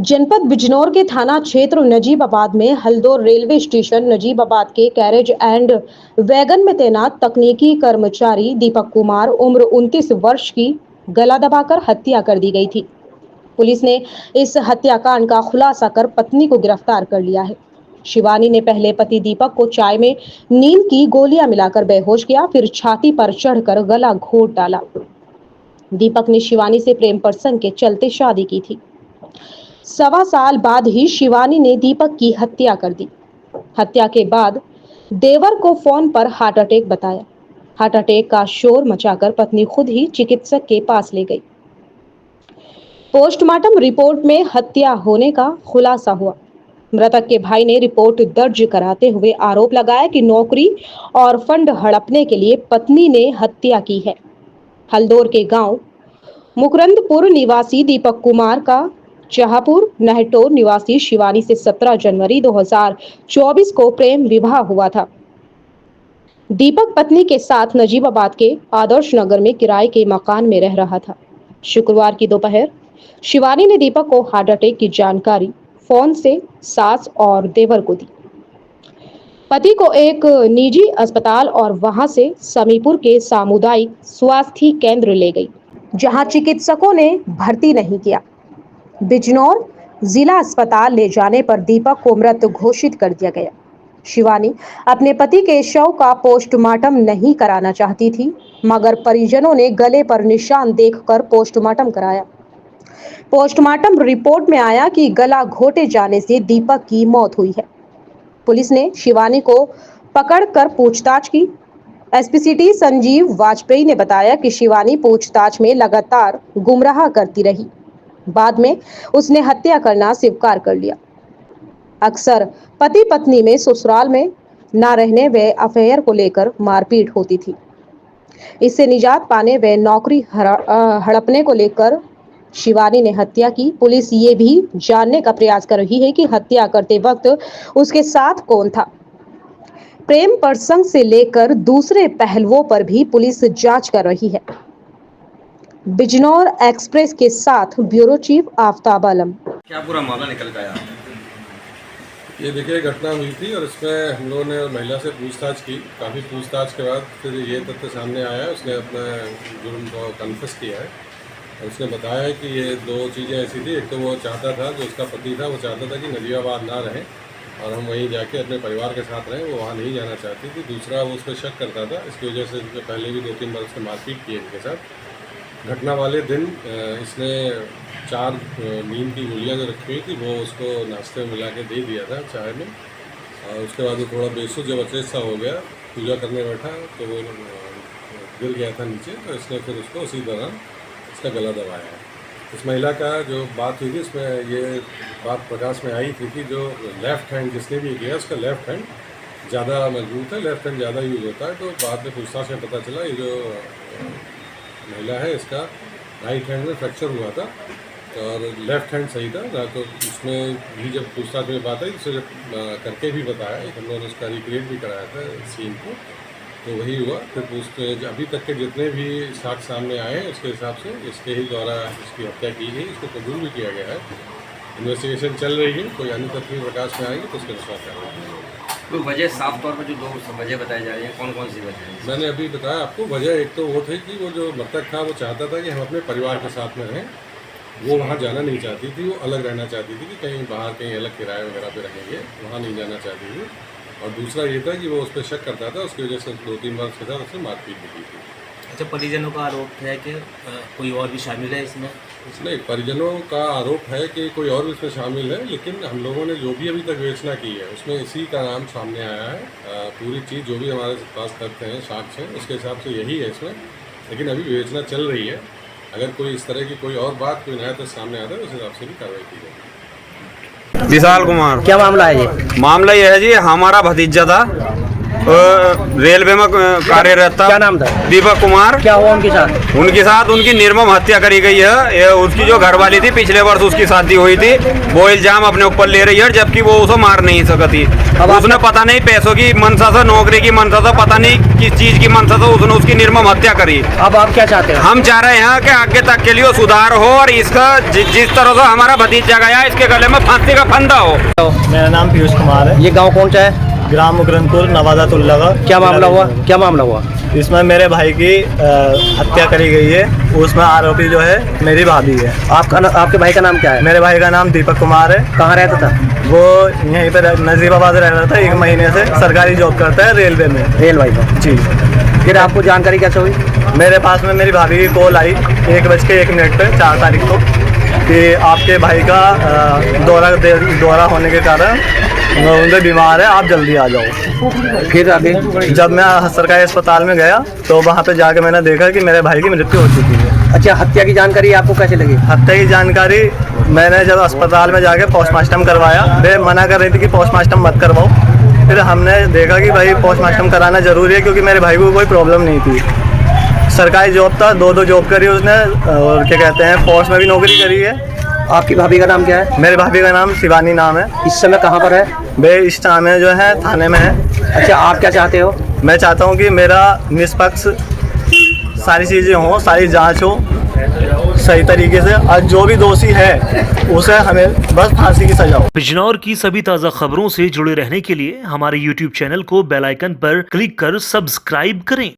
जनपद बिजनौर के थाना क्षेत्र नजीबाबाद में हल्दोर रेलवे स्टेशन नजीबाबाद के कैरेज एंड वैगन में तैनात तकनीकी कर्मचारी दीपक कुमार उम्र 29 वर्ष की गला दबाकर हत्या कर दी गई थी। पुलिस ने इस हत्याकांड का खुलासा कर पत्नी को गिरफ्तार कर लिया है। शिवानी ने पहले पति दीपक को चाय में नींद की गोलियां मिलाकर बेहोश किया, फिर छाती पर चढ़कर गला घोट डाला। दीपक ने शिवानी से प्रेम प्रसंग के चलते शादी की थी। 1.25 साल बाद ही शिवानी ने दीपक की हत्या कर दी। हत्या के बाद देवर को फोन पर हार्ट अटैक बताया। हार्ट अटैक का शोर मचाकर पत्नी खुद ही चिकित्सक के पास ले गई। पोस्टमार्टम रिपोर्ट में हत्या होने का खुलासा हुआ। मृतक के भाई ने रिपोर्ट दर्ज कराते हुए आरोप लगाया कि नौकरी और फंड हड़पने के लिए पत्नी ने हत्या की है। हल्दौर के गांव मुकरंदपुर निवासी दीपक कुमार का जहापुर नहटोर निवासी शिवानी से 17 जनवरी 2024 को प्रेम विवाह हुआ था। दीपक पत्नी के साथ नजीबाबाद के आदर्श नगर में किराए के मकान में रह रहा था। शुक्रवार की दोपहर शिवानी ने दीपक को हार्ट अटैक की जानकारी फोन से सास और देवर को दी। पति को एक निजी अस्पताल और वहां से समीपुर के सामुदायिक स्वास्थ्य केंद्र ले गई, जहां चिकित्सकों ने भर्ती नहीं किया। बिजनौर जिला अस्पताल ले जाने पर दीपक को मृत घोषित कर दिया गया। शिवानी अपने पति के शव का पोस्टमार्टम नहीं कराना चाहती थी, मगर परिजनों ने गले पर निशान देखकर पोस्टमार्टम कराया। पोस्टमार्टम रिपोर्ट में आया कि गला घोटे जाने से दीपक की मौत हुई है। पुलिस ने शिवानी को पकड़कर पूछताछ की। एसपी सिटी संजीव वाजपेयी ने बताया कि शिवानी पूछताछ में लगातार गुमराह करती रही। बाद में उसने हत्या करना स्वीकार कर लिया। अक्सर पति पत्नी में ससुराल में न रहने व अफेयर को लेकर मारपीट होती थी। इससे निजात पाने व नौकरी हड़पने को लेकर शिवानी ने हत्या की। पुलिस ये भी जानने का प्रयास कर रही है कि हत्या करते वक्त उसके साथ कौन था। प्रेम प्रसंग से लेकर दूसरे पहलुओं पर भी पुलिस जांच कर रही है। बिजनौर एक्सप्रेस के साथ ब्यूरो चीफ आफ्ताब आलम। क्या पूरा मामला निकल के आया? ये देखिए घटना हुई थी और इसमें हम लोगों ने महिला से पूछताछ की। काफ़ी पूछताछ के बाद फिर ये तथ्य सामने आया, उसने अपना जुर्म को कन्फेस किया है और उसने बताया है कि ये दो चीज़ें ऐसी थी। एक तो वो चाहता था, जो उसका पति था, वो चाहता था कि नजीबाबाद ना रहें और हम वहीं जाके अपने परिवार के साथ रहें, वो वहाँ नहीं जाना चाहती थी। दूसरा, वो उस पर शक करता था, इसकी वजह से इसके पहले भी 2-3 बार उसने मारपीट की है इनके साथ। घटना वाले दिन इसने 4 नींद की गोलियां जो रखी हुई थी वो उसको नाश्ते में मिला के दे दिया था चाय में, और उसके बाद वो थोड़ा बेसुध जब अचेत सा हो गया, पूजा करने बैठा तो वो गिर गया था नीचे, तो इसने फिर उसको उसी दौरान इसका गला दबाया। इस महिला का जो बात हुई थी उसमें ये बात प्रकाश में आई थी कि जो लेफ़्ट हैंड जिसने भी किया उसका लेफ़्ट हैंड ज़्यादा मजबूत है, लेफ़्ट हैंड ज़्यादा यूज होता है। तो बाद में पूछताछ में पता चला ये जो महिला है इसका राइट हैंड में फ्रैक्चर हुआ था और लेफ़्ट हैंड सही था ना। तो उसमें भी जब पूछताछ में बात आई तो जब करके भी बताया, हम लोगों ने उसका रिक्रिएट भी कराया था सीन को, तो वही हुआ। फिर पूछते अभी तक के जितने भी साक्ष्य सामने आए उसके हिसाब से इसके ही द्वारा इसकी हत्या की गई, इसको कबूल भी किया गया है। इन्वेस्टिगेशन चल रही है, कोई अन्य तथ्य प्रकाश में आएगी तो उसके अनुसार करेंगे। कोई वजह साफ तौर पर जो 2 वजह बताई जा रही है, कौन कौन सी वजह है? मैंने अभी बताया आपको। वजह एक तो वो थी कि वो जो मृतक था वो चाहता था कि हम अपने परिवार के साथ में रहें, वो वहाँ जाना नहीं चाहती थी, वो अलग रहना चाहती थी कि कहीं बाहर कहीं अलग किराए वगैरह पे रहेंगे, वहाँ नहीं जाना चाहती थी। और दूसरा ये था कि वो उस पर शक करता था, उसकी वजह से 2-3 बार उसके साथ उसने मारपीट भी की थी। अच्छा, परिजनों का आरोप है कि कोई और भी शामिल है इसमें? नहीं, परिजनों का आरोप है कि कोई और भी इसमें शामिल है, लेकिन हम लोगों ने जो भी अभी तक विवेचना की है उसमें इसी का नाम सामने आया है। पूरी चीज़ जो भी हमारे पास तथ्य हैं, साक्ष्य हैं, उसके हिसाब से यही है इसमें, लेकिन अभी विवेचना चल रही है। अगर कोई इस तरह की कोई और बात, कोई नया तथ्य सामने आता है उस हिसाब से भी कार्रवाई की जाएगी। विशाल कुमार। क्या मामला है ये? मामला यह है जी, हमारा भतीजा था, रेलवे में कार्यरत था। क्या नाम था? दीपक कुमार। क्या हुआ उनके साथ? उनके साथ उनकी निर्मम हत्या करी गई है। ये उसकी जो घरवाली थी, पिछले वर्ष उसकी शादी हुई थी, वो इल्जाम अपने ऊपर ले रही है, जबकि वो उसे मार नहीं सकती। उसने पता नहीं पैसों की मनसा से, नौकरी की मनसा से, पता नहीं किस चीज की मनसा से उसने उसकी निर्मम हत्या करी। अब आप क्या चाहते हैं? हम चाह रहे हैं कि आगे तक के लिए सुधार हो और इसका जिस तरह से हमारा भतीजा गया, इसके गले में फांसी का फंदा हो। मेरा नाम पीयूष कुमार है। ये गांव कौन सा है? ग्राम मुकरनपुर, नवादा तुल्लागा। क्या मामला हुआ? क्या मामला हुआ? इसमें मेरे भाई की हत्या करी गई है। उसमें आरोपी जो है मेरी भाभी है। आपके भाई का नाम क्या है? मेरे भाई का नाम दीपक कुमार है। कहाँ रहता था? वो यहीं पर नजीबाबाद रह रहा था। 1 महीने से सरकारी जॉब करता है रेलवे में। रेलवे में। जी। फिर आपको जानकारी कैसे हुई? मेरे पास में मेरी भाभी की कॉल आई 1:01 पे 4 तारीख को कि आपके भाई का दौरा होने के कारण उनके बीमार है, आप जल्दी आ जाओ। फिर आगे? जब मैं सरकारी अस्पताल में गया तो वहाँ पे जाके मैंने देखा कि मेरे भाई की मृत्यु हो चुकी है। अच्छा, हत्या की जानकारी आपको कैसे लगी? हत्या की जानकारी मैंने जब अस्पताल में जाके पोस्टमार्टम करवाया, वे मना कर रही थी कि पोस्टमार्टम मत करवाओ। फिर हमने देखा कि भाई पोस्टमार्टम कराना ज़रूरी है, क्योंकि मेरे भाई को कोई प्रॉब्लम नहीं थी। सरकारी जॉब था, 2 जॉब करी उसने, और क्या कहते हैं, फोर्स में भी नौकरी करी है। आपकी भाभी का नाम क्या है? मेरे भाभी का नाम शिवानी नाम है। इस समय कहाँ पर है? वे इस टाइम में जो है थाने में है। अच्छा, आप क्या चाहते हो? मैं चाहता हूँ कि मेरा निष्पक्ष सारी चीज़ें हों, सारी जांच हो सही तरीके से, और जो भी दोषी है उसे हमें बस फांसी की सजा हो। बिजनौर की सभी ताज़ा खबरों से जुड़े रहने के लिए हमारे YouTube चैनल को बेल आइकन पर क्लिक कर सब्सक्राइब करें।